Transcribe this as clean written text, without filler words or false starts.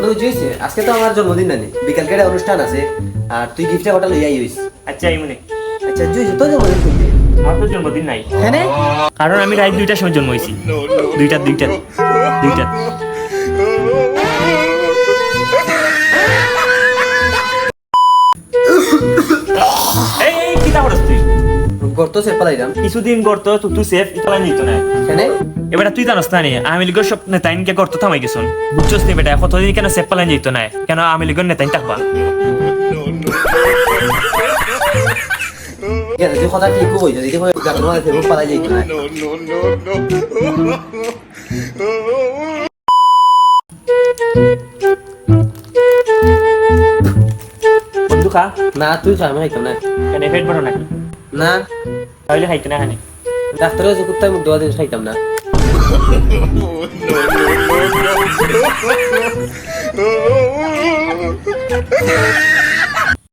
বন্ধু বুঝছিস আজকে তো আমার জন্মদিন নানি বিকালকে একটা অনুষ্ঠান আছে আর তুই গিফটের কথা লইয়া আইস। আচ্ছা এই মনে আচ্ছা জুইস তোর জন্মদিন কোন দিন? আমার তো জন্মদিন নাই, হ্যাঁ কারণ আমি রাত 2টার সময় জন্ম হয়েছি। দুইটা এই এই কিতা করছ তুই? গর্ত সে পালাইলাম। কিছুদিন করতো তুই সেফ ইতলা নিত না। হ্যাঁ এবার তুই জানাস না নি আমি লিগর সব নেতাইনকে করতো থামাই গেছুন, বুঝছস নি বেটা কতদিন কেন সেফ পালাইন যেত না, কেন আমি লিগর নেতাইন থাকবা। ঠিক আছে তুই কথা ঠিক কইছ যদি কই গান মারা ফেরো পালাই যাইত না। বন্ধু খা না তুই খা আমি খাইতাম না। কেন পেট বড় নাকি? না তাহলে খাইতে না খানি। ডাক্তারের যে কুত্তায় মুখ দেওয়া দিন খাইতাম না। no, no, no, no.